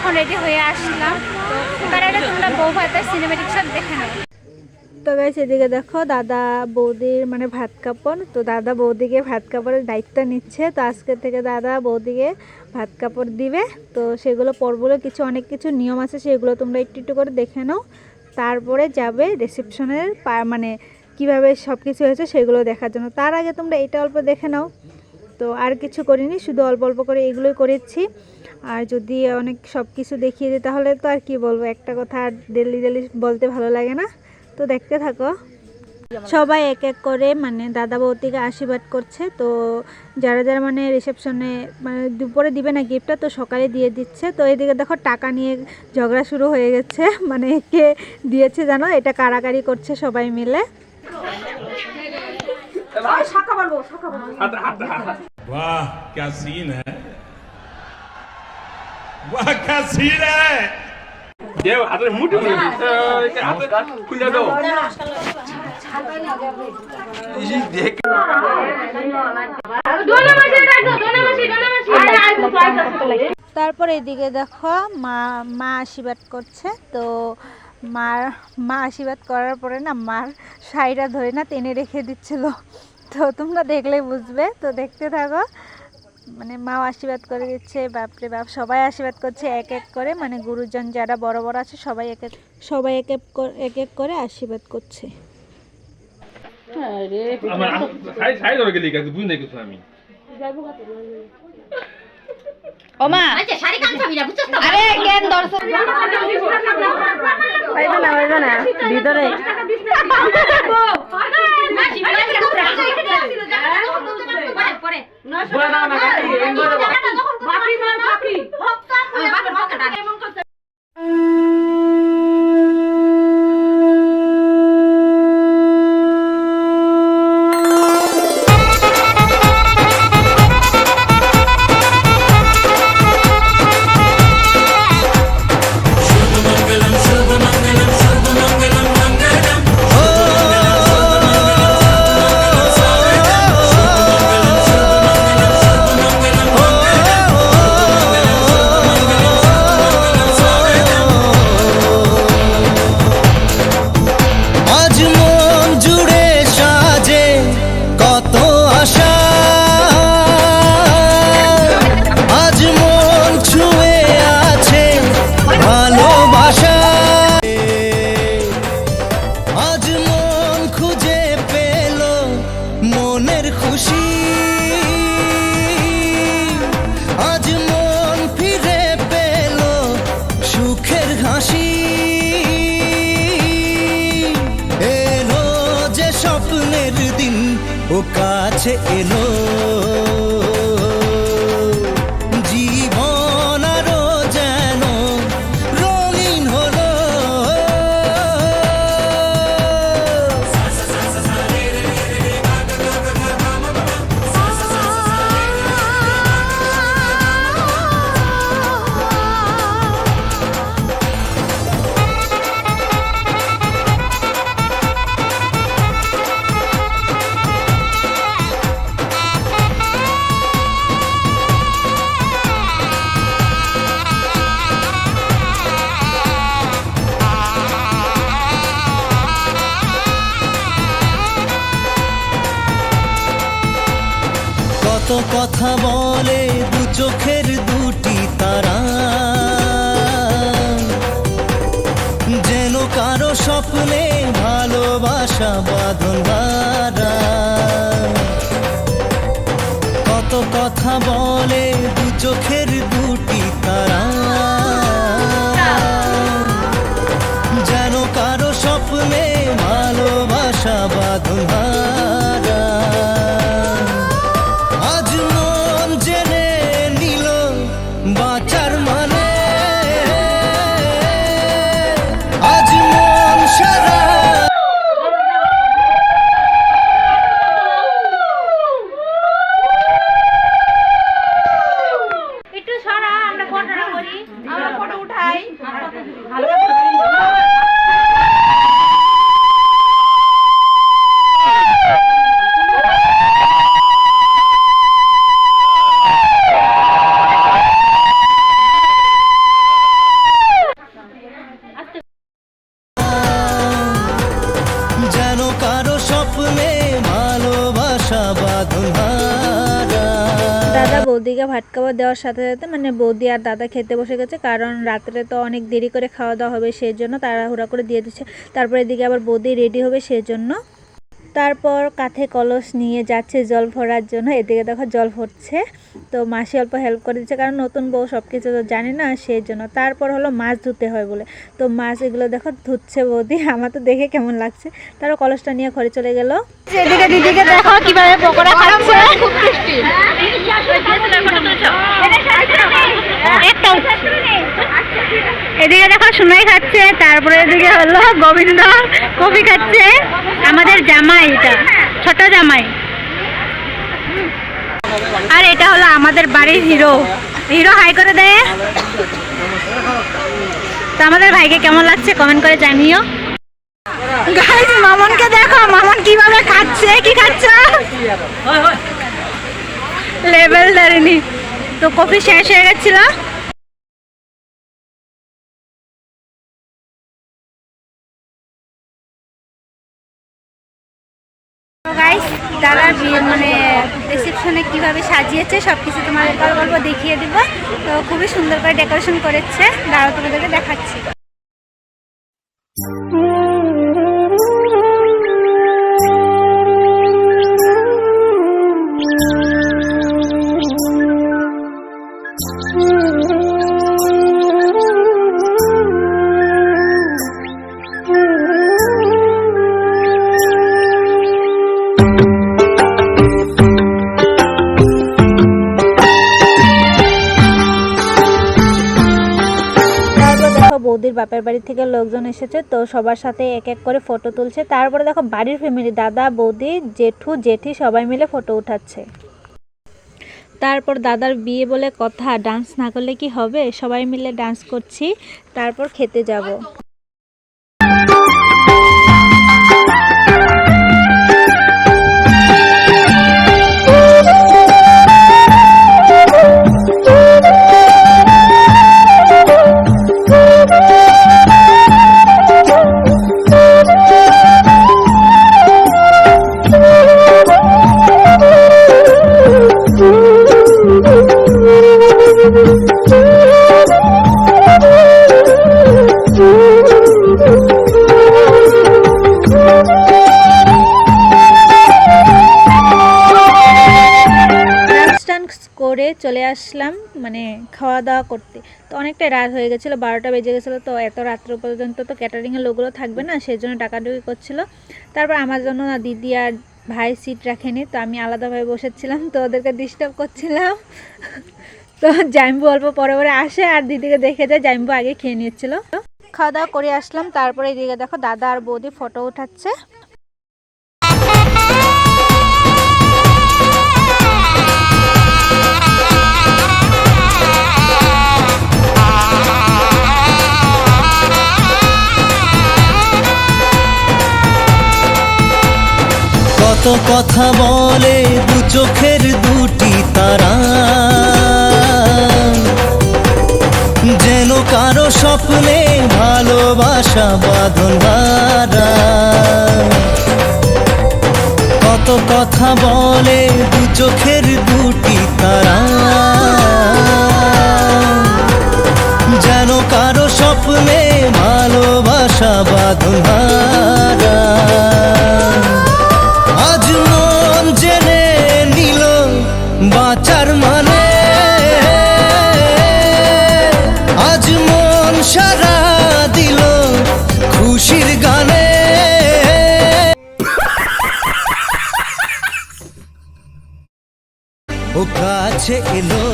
এখন রেডি হয়ে আসলাম। তো এবারে তোমরা বউ ভাতের সিনেমেটিক সব দেখে নাও। তো গাইস এদিকে দেখো দাদা বৌদির মানে ভাত কাপড়, তো দাদা বৌদিকে ভাত কাপড়ের দায়িত্ব নিচ্ছে। তো আজকে থেকে দাদা বৌদিকে ভাত কাপড় দিবে। তো সেগুলো পরগুলো কিছু অনেক কিছু নিয়ম আছে, সেগুলো তোমরা একটু একটু করে দেখে নাও। তারপরে যাবে রিসেপশনের মানে কিভাবে সব কিছু হয়েছে সেগুলো দেখার জন্য। তার আগে তোমরা এটা অল্প দেখে নাও। তো আর কিছু করিনি, শুধু অল্প অল্প করে এগুলোই করেছি। আর যদি অনেক সব কিছু দেখিয়ে দিই তাহলে তো আর কি বলবো, একটা কথা আর ডেলি ডেলি বলতে ভালো লাগে না। তো দেখতে থাকো। সবাই এক এক করে মানে দাদা বৌদিকে আশীর্বাদ করছে। তো যারা যারা মানে রিসেপশনে মানে দুপুরে দিবে না গিফটটা, তো সকালে দিয়ে দিচ্ছে। তো এদিকে দেখো টাকা নিয়ে ঝগড়া শুরু হয়ে গেছে, মানে কে দিয়েছে জানো, এটা কারাকারি করছে সবাই মিলে। वाह क्या सीन है, वाह क्या सीन है। देव हाथे मुट्ठी मुट्ठी हाथे खुले दो इसी देख তারপর এদিকে দেখো মা আশীর্বাদ করছে। তো মা আশীর্বাদ করার পরে না মার শাড়িটা ধরে না টেনে রেখে দিচ্ছিল। তো তোমরা দেখলে বুঝবে, তো দেখতে থাকো। মানে মাও আশীর্বাদ করে দিচ্ছে, বাপরে বাপ সবাই আশীর্বাদ করছে এক এক করে, মানে গুরুজন যারা বড় বড় আছে সবাই এক এক করে আশীর্বাদ করছে। আরে সাই ধরে গেলি কাজ বুঝ নাই কিছু আমি ওমা আচ্ছা শাড়ি কাম ছবি না বুঝছস তো? আরে কেন দর্শক পাইবে না ভিতরে পরে বলে দাও না কাকি এন্ডরে বাকি না বাকি বাকি ডালে এমন করতে। ও কাছে এলো জীবন আরো যেন রঙিন হলো। কত কথা বলে দু চোখের দুটি তারা, যেন কারো স্বপ্নে ভালোবাসা বাঁধন হারা। কত কথা বলে দু চোখের দুটি তারা, যেন কারো স্বপ্নে ভালোবাসা বাঁধন হারা। আজ মন জেনে নিল বাঁচার মানে, আজ মন সারা। একটু সরা, আমরা ফটোটা করি, আমরা ফটো উঠাই। ভাত খাবার দেওয়ার সাথে সাথে মানে বৌদি আর দাদা খেতে বসে গেছে, কারণ রাত্রে তো অনেক দেরি করে খাওয়া দাওয়া হবে, সেই জন্য তাড়াহুড়া করে দিয়ে দিচ্ছে। তারপর এদিকে আবার বৌদি রেডি হবে সেই জন্য। তারপর কাঁধে কলস নিয়ে যাচ্ছে জল ভরার জন্য। এদিকে দেখো জল ভরছে, তো মাসি অল্প হেল্প করে দিচ্ছে, কারণ নতুন বউ সব কিছু তো জানে না সেই জন্য। তারপর হলো মাছ ধুতে হয় বলে, তো মাছ এগুলো দেখো ধুচ্ছে বৌদি। আমার তো দেখে কেমন লাগছে। তারপর কলসটা নিয়ে ঘরে চলে গেল। এদিকে দিদিকে দেখো কিভাবে পকোড়া খাচ্ছে। এদিকে দেখো সুনাই খাচ্ছে, তারপরে এদিকে হলো গোবিন্দ কফি খাচ্ছে। আমাদের জামাই, এটা ছোট জামাই, আর এটা হলো আমাদের বাড়ির হিরো। হিরো হাই করে দেয়। তো আমাদের ভাইকে কেমন লাগছে কমেন্ট করে জানিও। গাইস মামনকে দেখো, মামন কিভাবে খাচ্ছে। কি খাচ্ছে? লেভেল ধরেনি। তো কফি শেষ হয়ে গেছিল। গাইস দাদা মানে রিসেপশনে কিভাবে সাজিয়েছে সবকিছু তোমাদের গল্প দেখিয়ে দিব। তো খুবই সুন্দর করে ডেকোরেশন করেছে, দাঁড়াও তোমাদেরকে দেখাচ্ছি। বৌদির বাপের বাড়ি থেকে লোকজন এসেছে, তো সবার সাথে এক এক করে ফটো তুলছে। তারপরে দেখো বাড়ির ফ্যামিলি, দাদা বৌদি জেঠু জেঠি সবাই মিলে ফটো উঠাচ্ছে। তারপর দাদার বিয়ে বলে কথা, ডান্স না করলে কি হবে, সবাই মিলে ডান্স করছি। তারপর খেতে যাব। করে চলে আসলাম মানে খাওয়া দাওয়া করতে। তো অনেকটা রাত হয়ে গেছিলো, 12টা বেজে গেছিলো। তো এত রাত্র পর্যন্ত তো ক্যাটারিংয়ের লোকগুলো থাকবে না, সেই জন্য টাকাটুকি করছিল। তারপর আমার জন্য না দিদি আর ভাই সিট রাখেনি, তো আমি আলাদাভাবে বসেছিলাম, তো ওদেরকে ডিস্টার্ব করছিলাম। তো জাইম্বু অল্প পরে পরে আসে আর দিদিকে দেখে যায়, জাইম্বু আগে খেয়ে নিচ্ছিল। খাওয়া দাওয়া করে আসলাম। তারপরে এদিকে দেখো দাদা আর বৌদি ফটো উঠাচ্ছে। কত কথা বলে দু চোখের দুটি তারা, যেন কারো স্বপ্নে ভালোবাসা বাঁধন হারা। কত কথা বলে দু চোখের দুটি তারা, যেন কারো স্বপ্নে ভালোবাসা বাঁধন হারা। আজ মন জেনে নিল বাঁচার মানে, আজ মন সারা দিল খুশির গানে। ও কাছে এলো